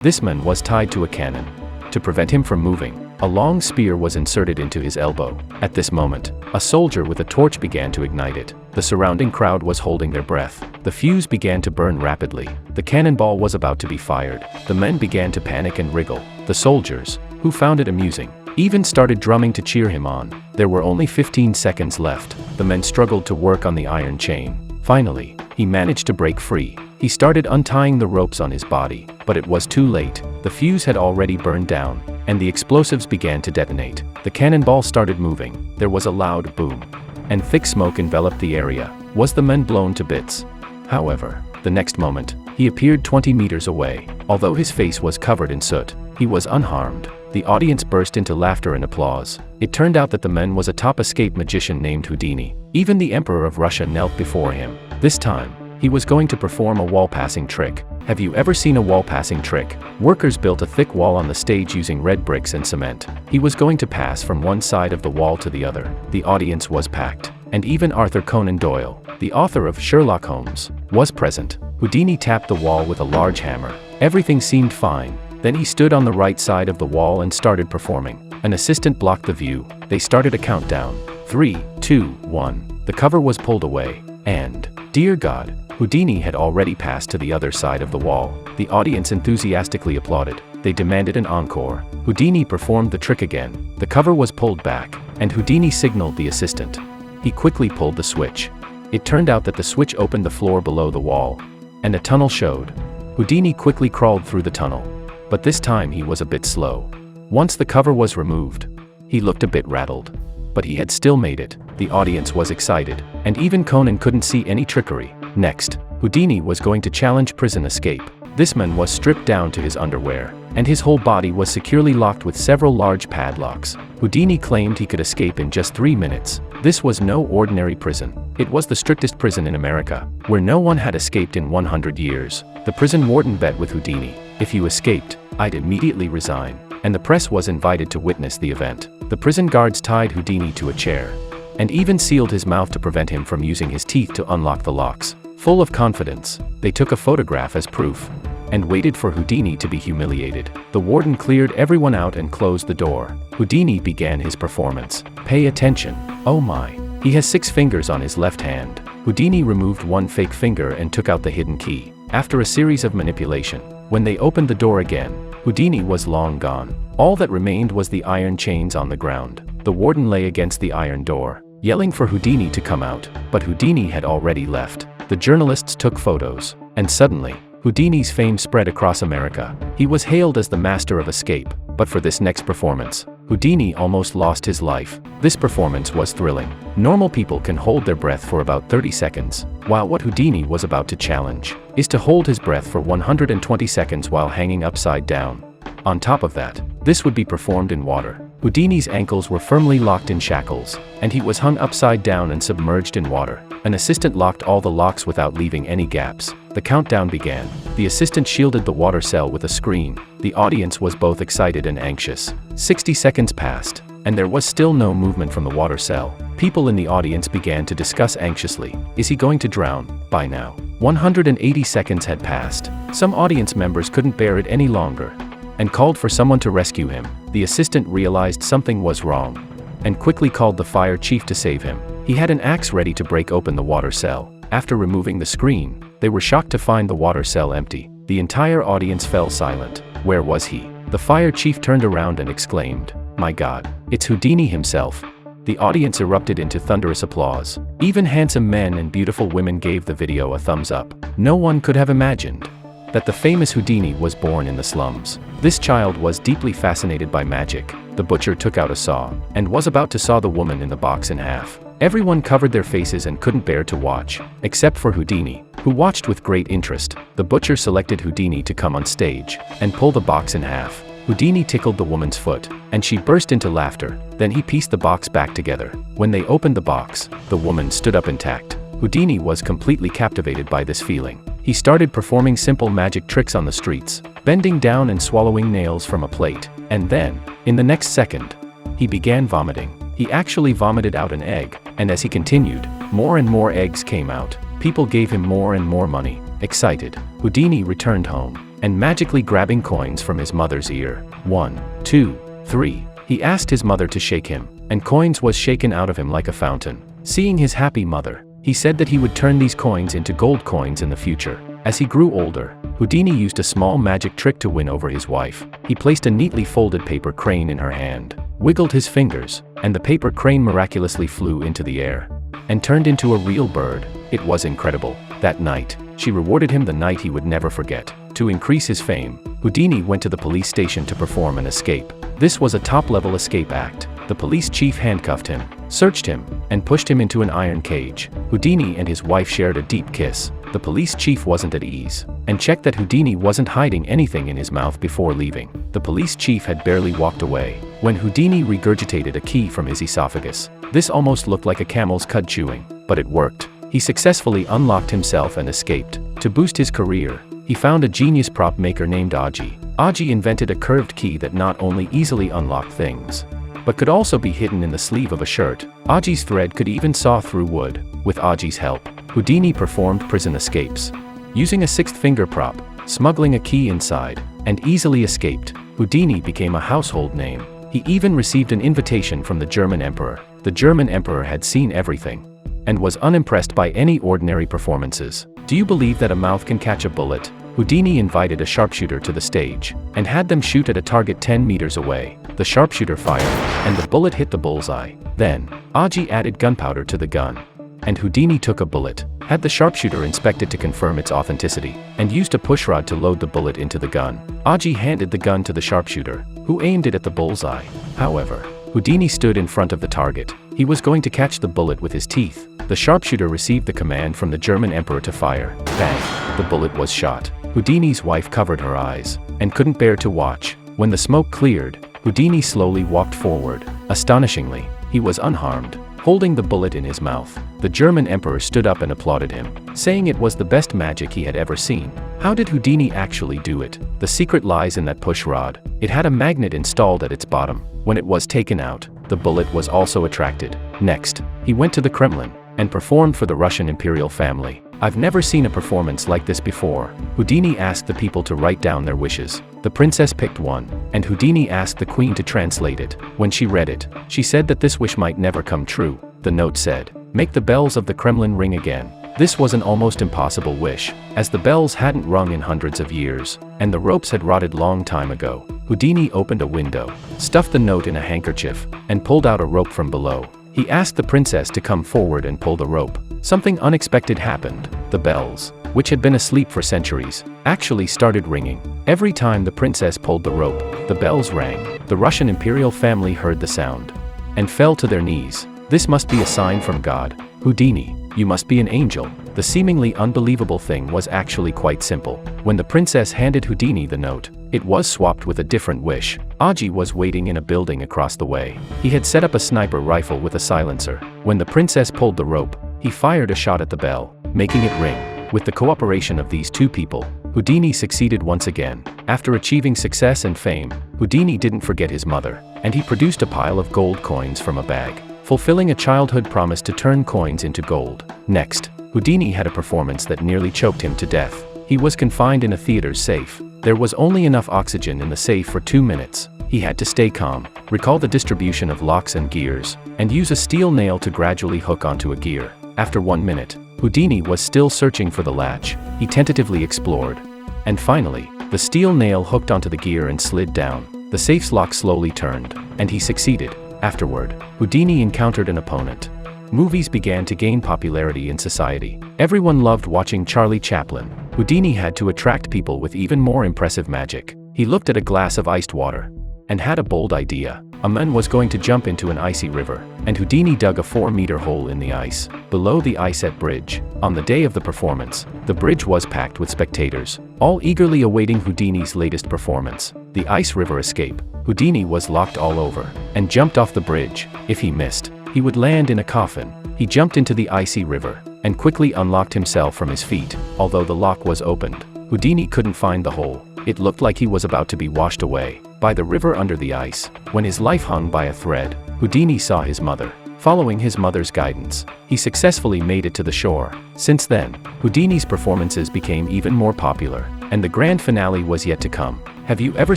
This man was tied to a cannon. To prevent him from moving, a long spear was inserted into his elbow. At this moment, a soldier with a torch began to ignite it. The surrounding crowd was holding their breath. The fuse began to burn rapidly. The cannonball was about to be fired. The men began to panic and wriggle. The soldiers, who found it amusing, even started drumming to cheer him on. There were only 15 seconds left. The men struggled to work on the iron chain. Finally, he managed to break free. He started untying the ropes on his body, but it was too late. The fuse had already burned down, and the explosives began to detonate. The cannonball started moving. There was a loud boom, and thick smoke enveloped the area. Was the man blown to bits? However, the next moment, he appeared 20 meters away. Although his face was covered in soot, he was unharmed. The audience burst into laughter and applause. It turned out that the man was a top escape magician named Houdini. Even the Emperor of Russia knelt before him. This time, he was going to perform a wall-passing trick. Have you ever seen a wall-passing trick? Workers built a thick wall on the stage using red bricks and cement. He was going to pass from one side of the wall to the other. The audience was packed, and even Arthur Conan Doyle, the author of Sherlock Holmes, was present. Houdini tapped the wall with a large hammer. Everything seemed fine. Then he stood on the right side of the wall and started performing. An assistant blocked the view. They started a countdown. 3, 2, 1. The cover was pulled away, and, dear God, Houdini had already passed to the other side of the wall. The audience enthusiastically applauded. They demanded an encore. Houdini performed the trick again. The cover was pulled back, and Houdini signaled the assistant. He quickly pulled the switch. It turned out that the switch opened the floor below the wall, and a tunnel showed. Houdini quickly crawled through the tunnel, but this time he was a bit slow. Once the cover was removed, he looked a bit rattled, but he had still made it. The audience was excited, and even Conan couldn't see any trickery. Next, Houdini was going to challenge prison escape. This man was stripped down to his underwear, and his whole body was securely locked with several large padlocks. Houdini claimed he could escape in just 3 minutes. This was no ordinary prison. It was the strictest prison in America, where no one had escaped in 100 years. The prison warden bet with Houdini, "If you escaped, I'd immediately resign," and the press was invited to witness the event. The prison guards tied Houdini to a chair, and even sealed his mouth to prevent him from using his teeth to unlock the locks. Full of confidence, they took a photograph as proof, and waited for Houdini to be humiliated. The warden cleared everyone out and closed the door. Houdini began his performance. Pay attention. Oh my. He has 6 fingers on his left hand. Houdini removed one fake finger and took out the hidden key. After a series of manipulation, when they opened the door again, Houdini was long gone. All that remained was the iron chains on the ground. The warden lay against the iron door, yelling for Houdini to come out, but Houdini had already left. The journalists took photos, and suddenly, Houdini's fame spread across America. He was hailed as the master of escape, but for this next performance, Houdini almost lost his life. This performance was thrilling. Normal people can hold their breath for about 30 seconds, while what Houdini was about to challenge is to hold his breath for 120 seconds while hanging upside down. On top of that, this would be performed in water. Houdini's ankles were firmly locked in shackles, and he was hung upside down and submerged in water. An assistant locked all the locks without leaving any gaps. The countdown began. The assistant shielded the water cell with a screen. The audience was both excited and anxious. 60 seconds passed, and there was still no movement from the water cell. People in the audience began to discuss anxiously, is he going to drown? By now, 180 seconds had passed. Some audience members couldn't bear it any longer, and called for someone to rescue him. The assistant realized something was wrong, and quickly called the fire chief to save him. He had an axe ready to break open the water cell. After removing the screen, they were shocked to find the water cell empty. The entire audience fell silent. Where was he? The fire chief turned around and exclaimed, "My God, it's Houdini himself." The audience erupted into thunderous applause. Even handsome men and beautiful women gave the video a thumbs up. No one could have imagined that the famous Houdini was born in the slums. This child was deeply fascinated by magic. The butcher took out a saw, and was about to saw the woman in the box in half. Everyone covered their faces and couldn't bear to watch, except for Houdini, who watched with great interest. The butcher selected Houdini to come on stage, and pull the box in half. Houdini tickled the woman's foot, and she burst into laughter. Then he pieced the box back together. When they opened the box, the woman stood up intact. Houdini was completely captivated by this feeling. He started performing simple magic tricks on the streets, bending down and swallowing nails from a plate. And then, in the next second, he began vomiting. He actually vomited out an egg, and as he continued, more and more eggs came out. People gave him more and more money. Excited, Houdini returned home. and magically grabbing coins from his mother's ear. 1, 2, 3. He asked his mother to shake him, and coins was shaken out of him like a fountain. Seeing his happy mother, he said that he would turn these coins into gold coins in the future. As he grew older, Houdini used a small magic trick to win over his wife. He placed a neatly folded paper crane in her hand, wiggled his fingers, and the paper crane miraculously flew into the air and turned into a real bird. It was incredible. That night, she rewarded him the night he would never forget. To increase his fame, Houdini went to the police station to perform an escape. This was a top-level escape act. The police chief handcuffed him, searched him, and pushed him into an iron cage. Houdini and his wife shared a deep kiss. The police chief wasn't at ease, and checked that Houdini wasn't hiding anything in his mouth before leaving. The police chief had barely walked away when Houdini regurgitated a key from his esophagus. This almost looked like a camel's cud chewing, but it worked. He successfully unlocked himself and escaped. To boost his career, he found a genius prop maker named Aji. Aji invented a curved key that not only easily unlocked things, but could also be hidden in the sleeve of a shirt. Aji's thread could even saw through wood. With Aji's help, Houdini performed prison escapes. Using a sixth finger prop, smuggling a key inside, and easily escaped, Houdini became a household name. He even received an invitation from the German emperor. The German emperor had seen everything and was unimpressed by any ordinary performances. Do you believe that a mouth can catch a bullet? Houdini invited a sharpshooter to the stage and had them shoot at a target 10 meters away. The sharpshooter fired, and the bullet hit the bullseye. Then, Aji added gunpowder to the gun, and Houdini took a bullet, had the sharpshooter inspected to confirm its authenticity, and used a pushrod to load the bullet into the gun. Aji handed the gun to the sharpshooter, who aimed it at the bullseye. However, Houdini stood in front of the target. He was going to catch the bullet with his teeth. The sharpshooter received the command from the German emperor to fire. Bang! The bullet was shot. Houdini's wife covered her eyes and couldn't bear to watch. When the smoke cleared, Houdini slowly walked forward. Astonishingly, he was unharmed, holding the bullet in his mouth. The German emperor stood up and applauded him, saying it was the best magic he had ever seen. How did Houdini actually do it? The secret lies in that push rod. It had a magnet installed at its bottom. When it was taken out, the bullet was also attracted. Next, he went to the Kremlin and performed for the Russian imperial family. I've never seen a performance like this before. Houdini asked the people to write down their wishes. The princess picked one, and Houdini asked the queen to translate it. When she read it, she said that this wish might never come true. The note said, "Make the bells of the Kremlin ring again." This was an almost impossible wish, as the bells hadn't rung in hundreds of years, and the ropes had rotted long time ago. Houdini opened a window, stuffed the note in a handkerchief, and pulled out a rope from below. He asked the princess to come forward and pull the rope. Something unexpected happened. The bells, which had been asleep for centuries, actually started ringing. Every time the princess pulled the rope, the bells rang. The Russian imperial family heard the sound and fell to their knees. This must be a sign from God. Houdini, you must be an angel. The seemingly unbelievable thing was actually quite simple. When the princess handed Houdini the note, it was swapped with a different wish. Aji was waiting in a building across the way. He had set up a sniper rifle with a silencer. When the princess pulled the rope, he fired a shot at the bell, making it ring. With the cooperation of these two people, Houdini succeeded once again. After achieving success and fame, Houdini didn't forget his mother, and he produced a pile of gold coins from a bag, fulfilling a childhood promise to turn coins into gold. Next, Houdini had a performance that nearly choked him to death. He was confined in a theater's safe. There was only enough oxygen in the safe for 2 minutes. He had to stay calm, recall the distribution of locks and gears, and use a steel nail to gradually hook onto a gear. After 1 minute, Houdini was still searching for the latch. He tentatively explored. And finally, the steel nail hooked onto the gear and slid down. The safe's lock slowly turned, and he succeeded. Afterward, Houdini encountered an opponent. Movies began to gain popularity in society. Everyone loved watching Charlie Chaplin. Houdini had to attract people with even more impressive magic. He looked at a glass of iced water and had a bold idea. A man was going to jump into an icy river, and Houdini dug a 4-meter hole in the ice, below the ice-set bridge. On the day of the performance, the bridge was packed with spectators, all eagerly awaiting Houdini's latest performance, the ice river escape. Houdini was locked all over, and jumped off the bridge. If he missed, he would land in a coffin. He jumped into the icy river, and quickly unlocked himself from his feet. Although the lock was opened, Houdini couldn't find the hole. It looked like he was about to be washed away by the river under the ice. When his life hung by a thread, Houdini saw his mother. Following his mother's guidance, he successfully made it to the shore. Since then, Houdini's performances became even more popular. and the grand finale was yet to come. Have you ever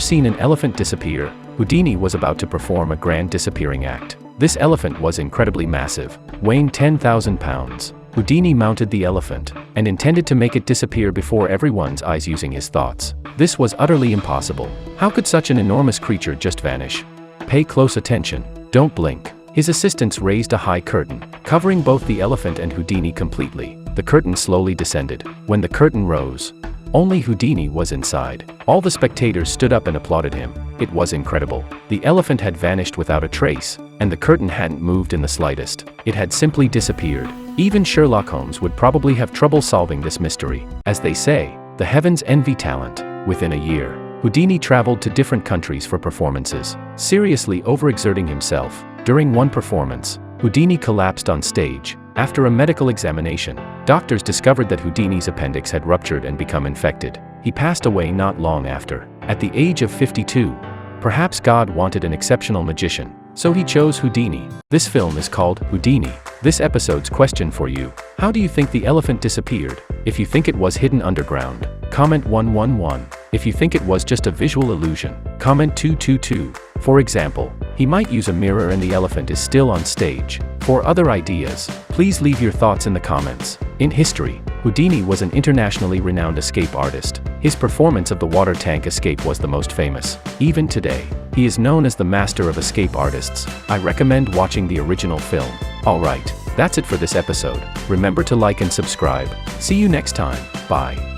seen an elephant disappear? Houdini was about to perform a grand disappearing act. This elephant was incredibly massive, weighing 10,000 pounds. Houdini mounted the elephant and intended to make it disappear before everyone's eyes using his thoughts. This was utterly impossible. How could such an enormous creature just vanish? Pay close attention. Don't blink. His assistants raised a high curtain, covering both the elephant and Houdini completely. The curtain slowly descended. When the curtain rose, only Houdini was inside. All the spectators stood up and applauded him. It was incredible. The elephant had vanished without a trace, and the curtain hadn't moved in the slightest. It had simply disappeared. Even Sherlock Holmes would probably have trouble solving this mystery. As they say, the heavens envy talent. Within a year, Houdini traveled to different countries for performances, seriously overexerting himself. During one performance, Houdini collapsed on stage. After a medical examination, doctors discovered that Houdini's appendix had ruptured and become infected. He passed away not long after, at the age of 52. Perhaps God wanted an exceptional magician, so he chose Houdini. This film is called Houdini. This episode's question for you: how do you think the elephant disappeared? If you think it was hidden underground, comment 111. If you think it was just a visual illusion, comment 222. For example, he might use a mirror and the elephant is still on stage. For other ideas, please leave your thoughts in the comments. In history, Houdini was an internationally renowned escape artist. His performance of the water tank escape was the most famous. Even today, he is known as the master of escape artists. I recommend watching the original film. Alright, that's it for this episode. Remember to like and subscribe. See you next time. Bye.